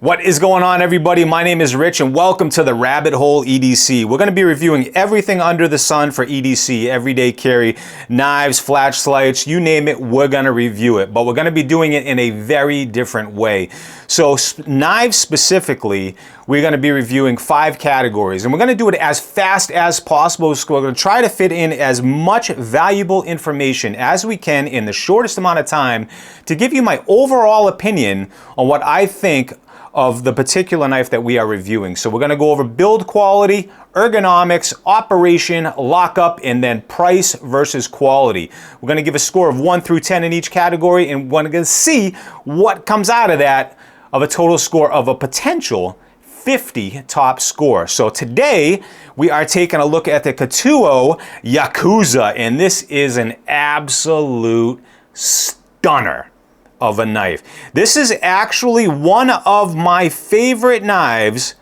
What is going on, everybody? My name is Rich and welcome to the Rabbit Hole EDC. We're going to be reviewing everything under the sun for EDC, everyday carry, knives, flashlights, you name it, we're going to review it. But we're going to be doing it in a very different way. So knives specifically, we're going to be reviewing 5 categories and we're going to do it as fast as possible. So we're going to try to fit in as much valuable information as we can in the shortest amount of time to give you my overall opinion on what I think of the particular knife that we are reviewing. So we're going to go over build quality, ergonomics, operation, lockup, and then price versus quality. We're going to give a score of 1 through 10 in each category, and we're going to see what comes out of that of a total score of a potential 50 top score. So today we are taking a look at the Ketuo Yakuza, and this is an absolute stunner of a knife. This is actually one of my favorite knives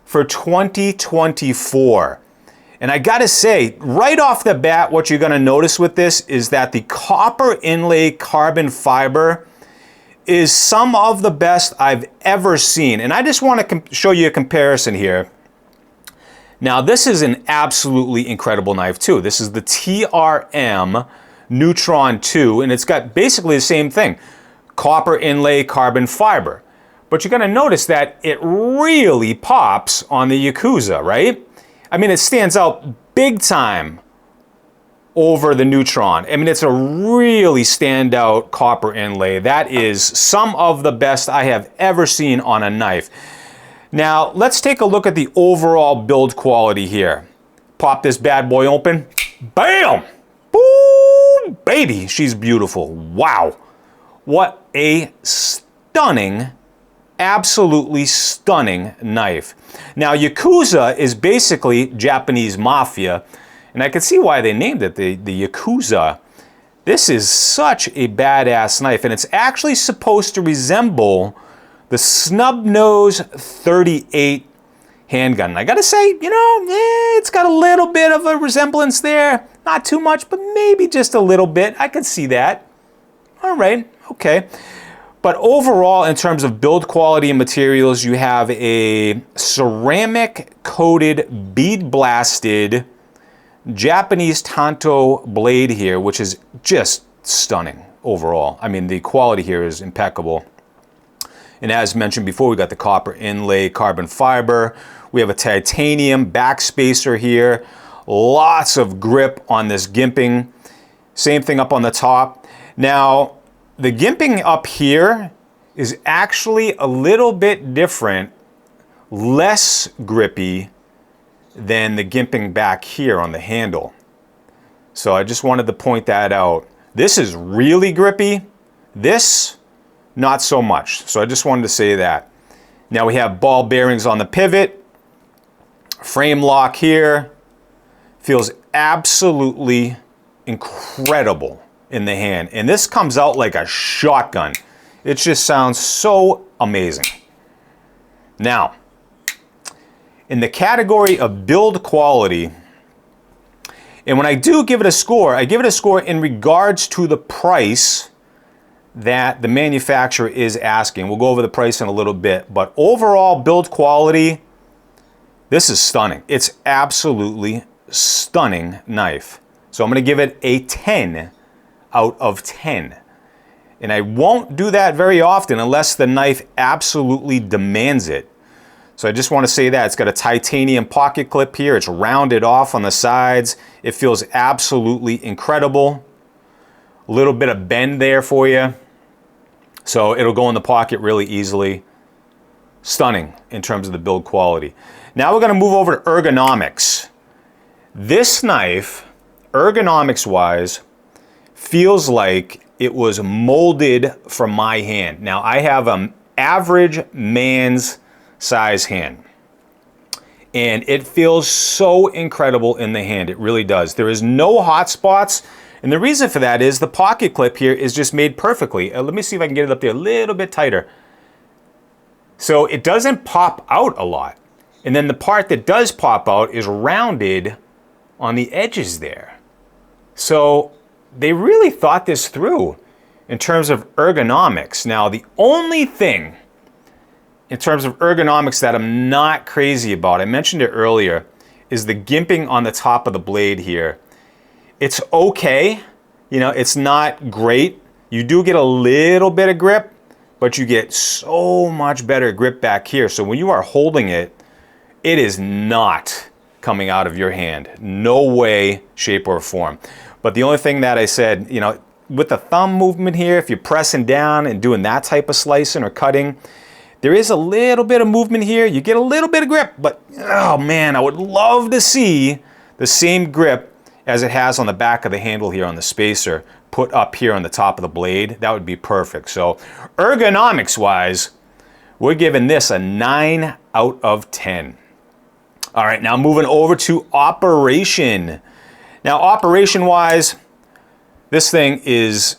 for 2024. And I gotta say, right off the bat, what you're gonna notice with this is that the copper inlay carbon fiber is some of the best I've ever seen. And I just wanna show you a comparison here. Now, this is an absolutely incredible knife too. This is the TRM Neutron 2, and it's got basically the same thing. Copper inlay carbon fiber. But you're gonna notice that it really pops on the Yakuza, right? I mean, it stands out big time over the Neutron. I mean, it's a really standout copper inlay. That is some of the best I have ever seen on a knife. Now, let's take a look at the overall build quality here. Pop this bad boy open. Bam! Boom! Baby, she's beautiful. Wow. What a stunning, absolutely stunning knife. Now, Yakuza is basically Japanese Mafia, and I can see why they named it the Yakuza. This is such a badass knife, and it's actually supposed to resemble the snub nose 38 handgun. And I gotta say, you know, it's got a little bit of a resemblance there. Not too much, but maybe just a little bit. I could see that. All right. Okay, but overall, in terms of build quality and materials, you have a ceramic coated, bead blasted Japanese tanto blade here, which is just stunning overall. I mean, the quality here is impeccable. And as mentioned before, we got the copper inlay carbon fiber. We have a titanium backspacer here. Lots of grip on this gimping. Same thing up on the top. Now, the gimping up here is actually a little bit different, less grippy than the gimping back here on the handle. So I just wanted to point that out. This is really grippy. This, not so much. So I just wanted to say that. Now we have ball bearings on the pivot. Frame lock here. Feels absolutely incredible in the hand, and this comes out like a shotgun. It just sounds so amazing. Now, in the category of build quality, and when I do give it a score, I give it a score in regards to the price that the manufacturer is asking. We'll go over the price in a little bit, but overall build quality, this is stunning. It's absolutely stunning knife. So I'm going to give it a 10 out of 10. And I won't do that very often unless the knife absolutely demands it. So I just want to say that. It's got a titanium pocket clip here. It's rounded off on the sides. It feels absolutely incredible. A little bit of bend there for you. So it'll go in the pocket really easily. Stunning in terms of the build quality. Now we're going to move over to ergonomics. This knife, ergonomics wise, feels like it was molded for my hand. Now, I have an average man's size hand, and it feels so incredible in the hand. It really does. There is no hot spots, and the reason for that is the pocket clip here is just made perfectly. Let me see if I can get it up there a little bit tighter. So it doesn't pop out a lot, and then the part that does pop out is rounded on the edges there. So they really thought this through in terms of ergonomics. Now, the only thing in terms of ergonomics that I'm not crazy about, I mentioned it earlier, is the gimping on the top of the blade here. It's okay, you know, it's not great. You do get a little bit of grip, but you get so much better grip back here. So when you are holding it, it is not coming out of your hand. No way, shape, or form. But the only thing that I said, you know, with the thumb movement here, if you're pressing down and doing that type of slicing or cutting, there is a little bit of movement here. You get a little bit of grip, but oh man, I would love to see the same grip as it has on the back of the handle here on the spacer put up here on the top of the blade. That would be perfect. So ergonomics wise, we're giving this a 9 out of 10. All right, now moving over to operation. Now operation wise, this thing is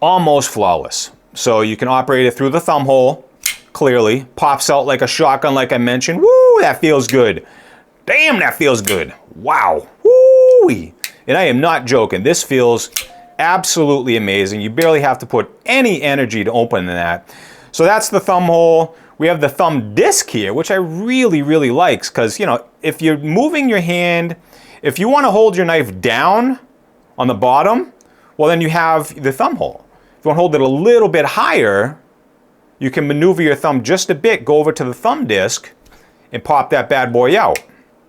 almost flawless. So you can operate it through the thumb hole, clearly. Pops out like a shotgun like I mentioned. Woo, that feels good. Damn, that feels good. Wow. Woo-wee. And I am not joking. This feels absolutely amazing. You barely have to put any energy to open that. So that's the thumb hole. We have the thumb disc here, which I really, really like, because, you know, if you're moving your hand, if you want to hold your knife down on the bottom, well, then you have the thumb hole. If you want to hold it a little bit higher, you can maneuver your thumb just a bit, go over to the thumb disc, and pop that bad boy out.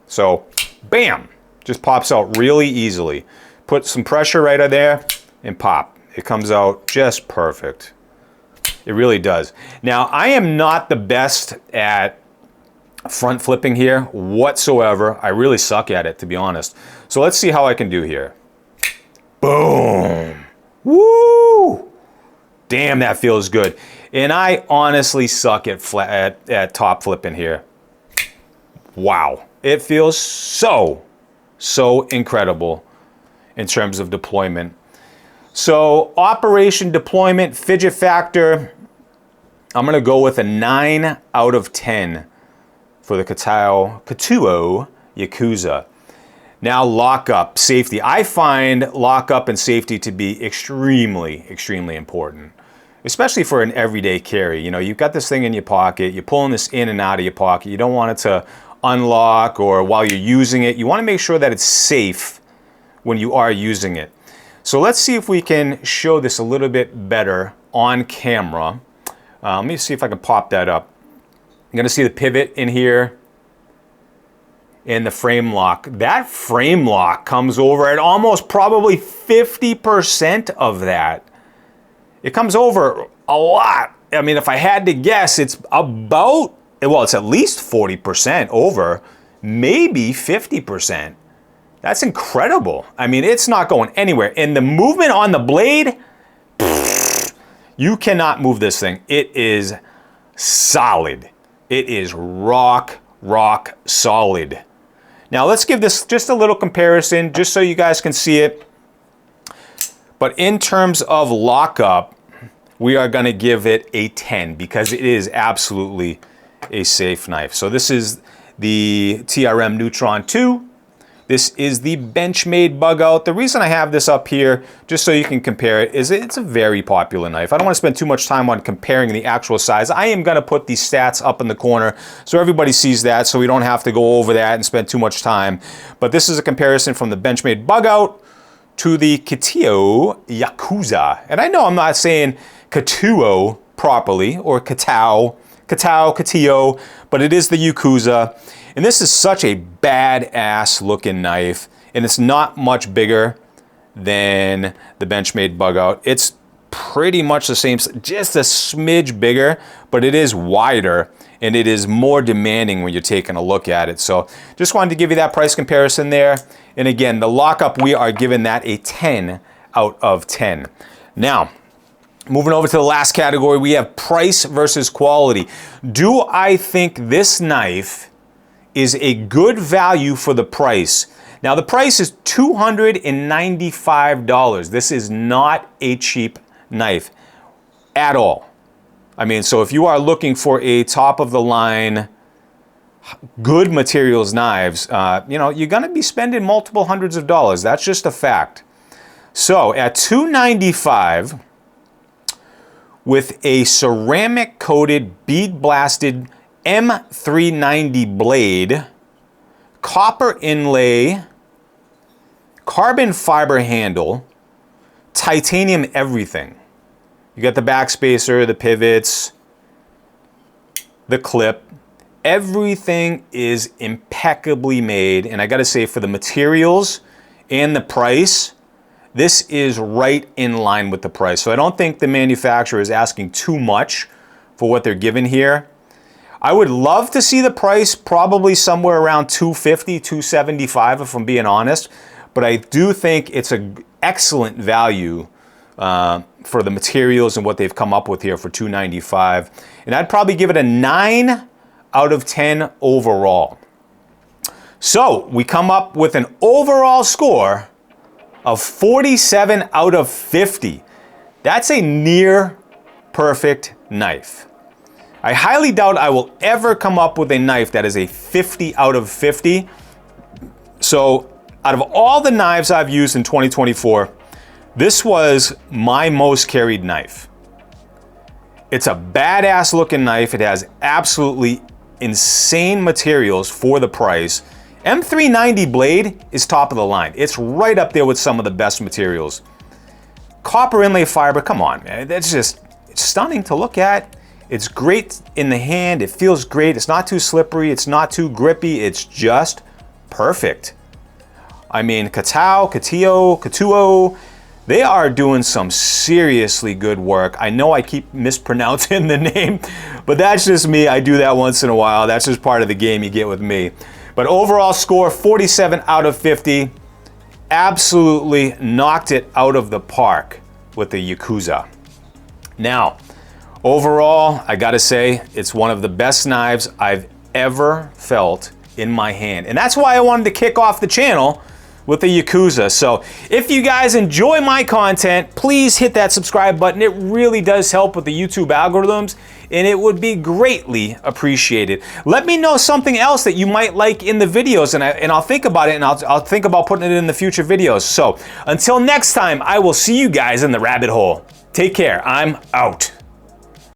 So, bam, just pops out really easily. Put some pressure right there, and pop. It comes out just perfect. It really does. Now, I am not the best at front flipping here whatsoever. I really suck at it, to be honest. So let's see how I can do here. Boom. Woo! Damn, that feels good. And I honestly suck at top flipping here. Wow. It feels so incredible in terms of deployment. So operation, deployment, fidget factor, I'm going to go with a 9 out of 10 for the Ketuo Yakuza. Now lockup, safety. I find lockup and safety to be extremely important, especially for an everyday carry. You know, you've got this thing in your pocket, you're pulling this in and out of your pocket, you don't want it to unlock, or while you're using it, you want to make sure that it's safe when you are using it. So let's see if we can show this a little bit better on camera. Let me see if I can pop that up. You're going to see the pivot in here and the frame lock. That frame lock comes over at almost probably 50% of that. It comes over a lot. I mean, if I had to guess, it's about, well, it's at least 40% over, maybe 50%. That's incredible. I mean, it's not going anywhere. And the movement on the blade, you cannot move this thing. It is solid. It is rock solid. Now let's give this just a little comparison, just so you guys can see it. But in terms of lockup, we are going to give it a 10 because it is absolutely a safe knife. So this is the TRM Neutron 2. This is the Benchmade Bug Out. The reason I have this up here, just so you can compare it, is it's a very popular knife. I don't want to spend too much time on comparing the actual size. I am going to put these stats up in the corner so everybody sees that, so we don't have to go over that and spend too much time. But this is a comparison from the Benchmade Bug Out to the Ketuo Yakuza. And I know I'm not saying Ketuo properly, or Ketuo, but it is the Yakuza. And this is such a badass looking knife, and it's not much bigger than the Benchmade Bug Out. It's pretty much the same, just a smidge bigger, but it is wider and it is more demanding when you're taking a look at it. So just wanted to give you that price comparison there. And again, the lockup, we are giving that a 10 out of 10. Now, moving over to the last category, we have price versus quality. Do I think this knife is a good value for the price? Now the price is $295. This is not a cheap knife at all. I mean, so if you are looking for a top of the line, good materials knives, you know, you're gonna be spending multiple hundreds of dollars. That's just a fact. So at $295, with a ceramic coated bead blasted M390 blade, copper inlay, carbon fiber handle, titanium everything. You got the backspacer, the pivots, the clip. Everything is impeccably made, and I gotta say, for the materials and the price, this is right in line with the price. So I don't think the manufacturer is asking too much for what they're giving here. I would love to see the price probably somewhere around $250, $275 if I'm being honest, but I do think it's an excellent value for the materials and what they've come up with here for $295. And I'd probably give it a 9 out of 10 overall. So we come up with an overall score of 47 out of 50. That's a near perfect knife. I highly doubt I will ever come up with a knife that is a 50 out of 50. So out of all the knives I've used in 2024, this was my most carried knife. It's a badass looking knife. It has absolutely insane materials for the price. M390 blade is top of the line. It's right up there with some of the best materials. Copper inlay fiber, come on, man. That's just, it's stunning to look at. It's great in the hand. It feels great. It's not too slippery. It's not too grippy. It's just perfect. I mean, Ketuo, they are doing some seriously good work. I know I keep mispronouncing the name, but that's just me. I do that once in a while. That's just part of the game you get with me. But overall score, 47 out of 50. Absolutely knocked it out of the park with the Yakuza. Now, overall, I gotta say, it's one of the best knives I've ever felt in my hand. And that's why I wanted to kick off the channel with the Yakuza. So if you guys enjoy my content, please hit that subscribe button. It really does help with the YouTube algorithms, and it would be greatly appreciated. Let me know something else that you might like in the videos, and I'll think about it, and I'll think about putting it in the future videos. So until next time, I will see you guys in the rabbit hole. Take care. I'm out.